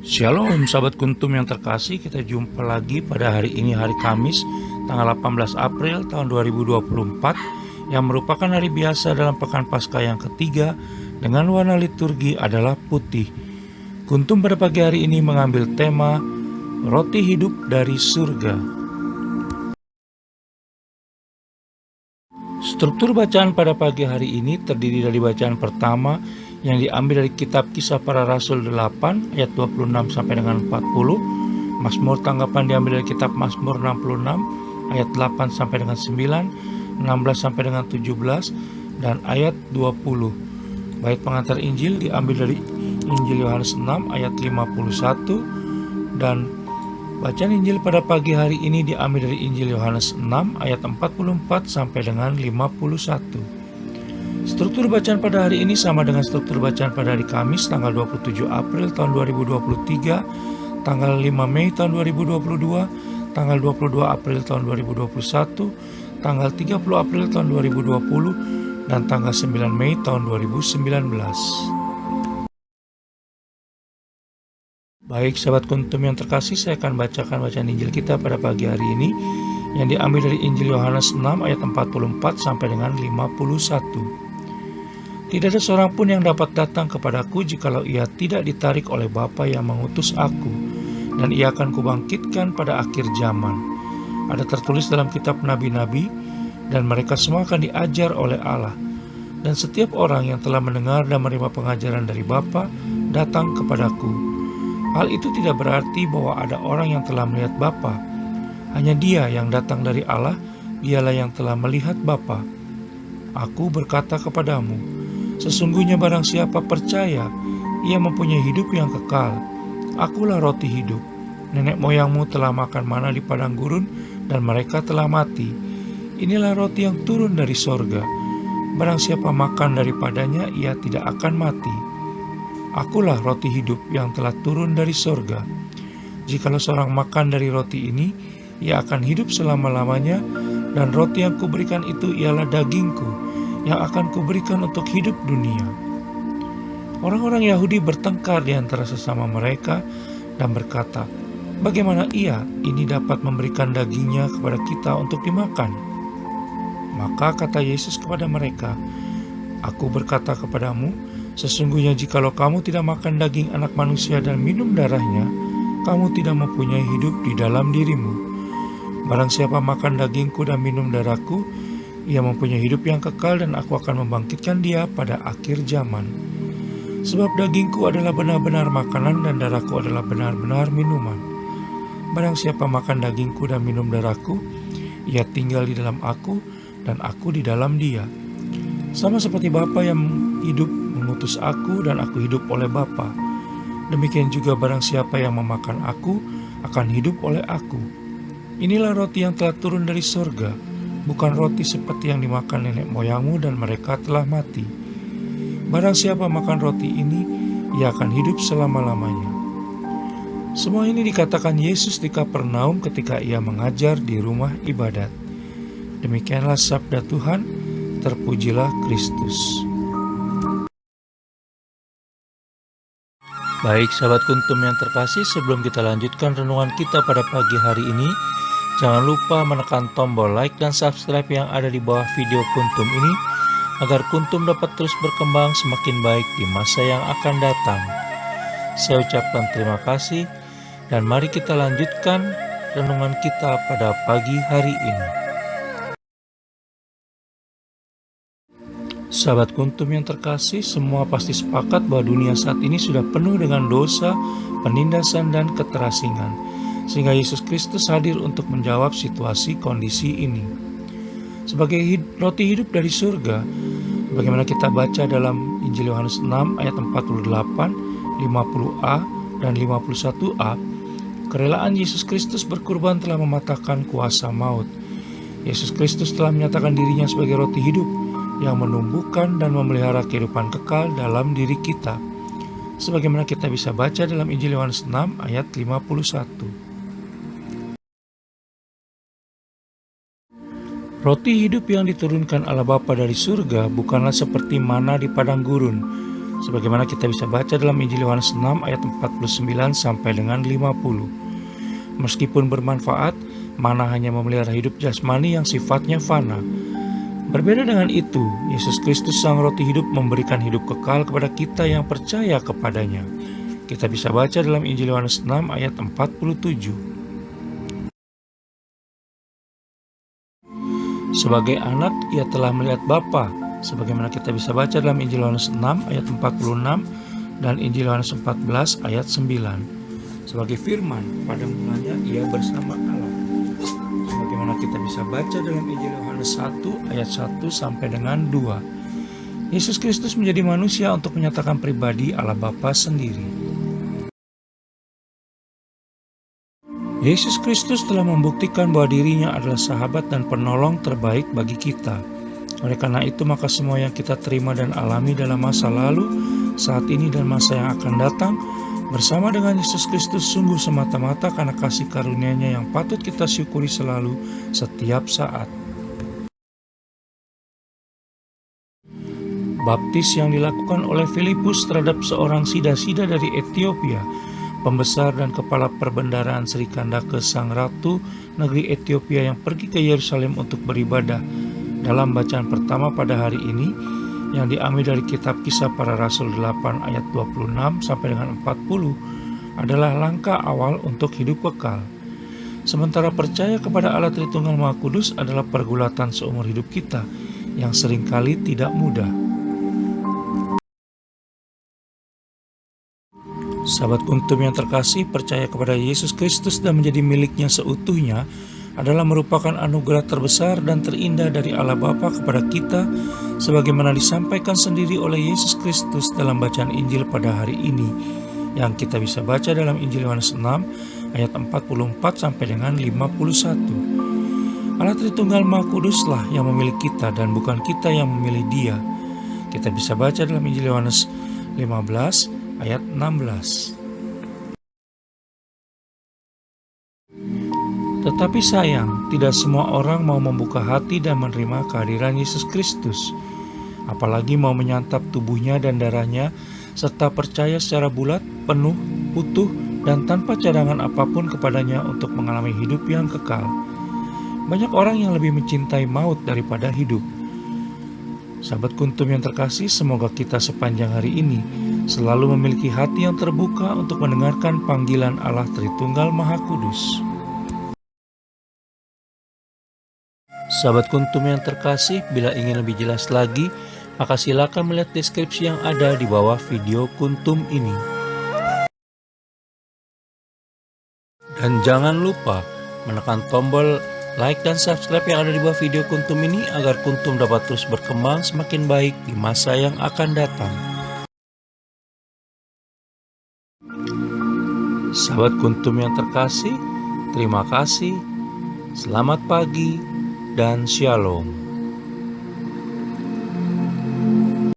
Shalom sahabat kuntum yang terkasih, kita jumpa lagi pada hari ini, hari Kamis tanggal 18 April tahun 2024 yang merupakan hari biasa dalam pekan Paskah yang ketiga dengan warna liturgi adalah putih. Kuntum pada pagi hari ini mengambil tema Roti Hidup dari Surga. Struktur bacaan pada pagi hari ini terdiri dari bacaan pertama yang diambil dari kitab Kisah Para Rasul 8 ayat 26 sampai dengan 40. Mazmur tanggapan diambil dari kitab Mazmur 66 ayat 8 sampai dengan 9, 16 sampai dengan 17 dan ayat 20. Bait pengantar Injil diambil dari Injil Yohanes 6 ayat 51 dan bacaan Injil pada pagi hari ini diambil dari Injil Yohanes 6 ayat 44 sampai dengan 51. Struktur bacaan pada hari ini sama dengan struktur bacaan pada hari Kamis tanggal 27 April tahun 2023, tanggal 5 Mei tahun 2022, tanggal 22 April tahun 2021, tanggal 30 April tahun 2020, dan tanggal 9 Mei tahun 2019. Baik sahabat kuntum yang terkasih, saya akan bacakan bacaan Injil kita pada pagi hari ini yang diambil dari Injil Yohanes 6 ayat 44 sampai dengan 51. Tidak ada seorang pun yang dapat datang kepadaku jikalau ia tidak ditarik oleh Bapa yang mengutus aku, dan ia akan kubangkitkan pada akhir zaman. Ada tertulis dalam kitab nabi-nabi, dan mereka semua akan diajar oleh Allah. Dan setiap orang yang telah mendengar dan menerima pengajaran dari Bapa datang kepadaku. Hal itu tidak berarti bahwa ada orang yang telah melihat Bapa. Hanya Dia yang datang dari Allah, Dialah yang telah melihat Bapa. Aku berkata kepadamu, sesungguhnya barang siapa percaya, ia mempunyai hidup yang kekal. Akulah roti hidup. Nenek moyangmu telah makan mana di padang gurun, dan mereka telah mati. Inilah roti yang turun dari sorga. Barang siapa makan daripadanya, ia tidak akan mati. Akulah roti hidup yang telah turun dari sorga. Jikalau seorang makan dari roti ini, ia akan hidup selama-lamanya, dan roti yang kuberikan itu ialah dagingku, yang akan kuberikan untuk hidup dunia. Orang-orang Yahudi bertengkar di antara sesama mereka dan berkata, bagaimana ini dapat memberikan dagingnya kepada kita untuk dimakan? Maka kata Yesus kepada mereka, aku berkata kepadamu, sesungguhnya jikalau kamu tidak makan daging anak manusia dan minum darahnya, kamu tidak mempunyai hidup di dalam dirimu. Barang siapa makan dagingku dan minum darahku, ia mempunyai hidup yang kekal, dan aku akan membangkitkan dia pada akhir zaman. Sebab dagingku adalah benar-benar makanan, dan darahku adalah benar-benar minuman. Barang siapa makan dagingku dan minum darahku, ia tinggal di dalam aku, dan aku di dalam dia. Sama seperti Bapa yang hidup mengutus aku, dan aku hidup oleh Bapa. Demikian juga barang siapa yang memakan aku, akan hidup oleh aku. Inilah roti yang telah turun dari sorga, bukan roti seperti yang dimakan nenek moyangmu dan mereka telah mati. Barang siapa makan roti ini, ia akan hidup selama-lamanya. Semua ini dikatakan Yesus di Kapernaum ketika ia mengajar di rumah ibadat. Demikianlah sabda Tuhan, terpujilah Kristus. Baik sahabat kuntum yang terkasih, sebelum kita lanjutkan renungan kita pada pagi hari ini, jangan lupa menekan tombol like dan subscribe yang ada di bawah video kuntum ini, agar kuntum dapat terus berkembang semakin baik di masa yang akan datang. Saya ucapkan terima kasih, dan mari kita lanjutkan renungan kita pada pagi hari ini. Sahabat kuntum yang terkasih, semua pasti sepakat bahwa dunia saat ini sudah penuh dengan dosa, penindasan, dan keterasingan. Sehingga Yesus Kristus hadir untuk menjawab situasi kondisi ini. Sebagai roti hidup dari surga, bagaimana kita baca dalam Injil Yohanes 6 ayat 48, 50a, dan 51a, kerelaan Yesus Kristus berkorban telah mematahkan kuasa maut. Yesus Kristus telah menyatakan dirinya sebagai roti hidup yang menumbuhkan dan memelihara kehidupan kekal dalam diri kita. Sebagaimana kita bisa baca dalam Injil Yohanes 6 ayat 51. Roti hidup yang diturunkan Allah Bapa dari surga bukanlah seperti mana di padang gurun, sebagaimana kita bisa baca dalam Injil Yohanes 6 ayat 49 sampai dengan 50. Meskipun bermanfaat, mana hanya memelihara hidup jasmani yang sifatnya fana. Berbeda dengan itu, Yesus Kristus Sang Roti Hidup memberikan hidup kekal kepada kita yang percaya kepadanya. Kita bisa baca dalam Injil Yohanes 6 ayat 47. Sebagai anak, ia telah melihat Bapa, sebagaimana kita bisa baca dalam Injil Yohanes 6 ayat 46 dan Injil Yohanes 14 ayat 9. Sebagai firman, pada mulanya ia bersama Allah, sebagaimana kita bisa baca dalam Injil Yohanes 1 ayat 1 sampai dengan 2. Yesus Kristus menjadi manusia untuk menyatakan pribadi Allah Bapa sendiri. Yesus Kristus telah membuktikan bahwa dirinya adalah sahabat dan penolong terbaik bagi kita. Oleh karena itu, maka semua yang kita terima dan alami dalam masa lalu, saat ini dan masa yang akan datang, bersama dengan Yesus Kristus sungguh semata-mata karena kasih karunia-Nya yang patut kita syukuri selalu, setiap saat. Baptis yang dilakukan oleh Filipus terhadap seorang sida-sida dari Ethiopia, pembesar dan kepala perbendaharaan Sri Kandake Sang Ratu negeri Ethiopia yang pergi ke Yerusalem untuk beribadah, dalam bacaan pertama pada hari ini, yang diambil dari kitab Kisah Para Rasul 8 ayat 26 sampai dengan 40, adalah langkah awal untuk hidup kekal. Sementara percaya kepada Allah Tritunggal Maha Kudus adalah pergulatan seumur hidup kita yang seringkali tidak mudah. Sahabat Kuntum yang terkasih, percaya kepada Yesus Kristus dan menjadi miliknya seutuhnya adalah merupakan anugerah terbesar dan terindah dari Allah Bapa kepada kita, sebagaimana disampaikan sendiri oleh Yesus Kristus dalam bacaan Injil pada hari ini, yang kita bisa baca dalam Injil Yohanes 6 ayat 44 sampai dengan 51. Allah Tritunggal Maha Kuduslah yang memilih kita dan bukan kita yang memilih Dia. Kita bisa baca dalam Injil Yohanes 15 ayat 16. Tetapi sayang, tidak semua orang mau membuka hati dan menerima kehadiran Yesus Kristus, apalagi mau menyantap tubuhnya dan darahnya, serta percaya secara bulat, penuh, utuh, dan tanpa cadangan apapun kepadanya untuk mengalami hidup yang kekal. Banyak orang yang lebih mencintai maut daripada hidup. Sahabat Kuntum yang terkasih, semoga kita sepanjang hari ini selalu memiliki hati yang terbuka untuk mendengarkan panggilan Allah Tritunggal Maha Kudus. Sahabat Kuntum yang terkasih, bila ingin lebih jelas lagi, maka silakan melihat deskripsi yang ada di bawah video Kuntum ini. Dan jangan lupa menekan tombol like dan subscribe yang ada di bawah video Kuntum ini agar Kuntum dapat terus berkembang semakin baik di masa yang akan datang. Sahabat Kuntum yang terkasih, terima kasih, selamat pagi, dan Shalom.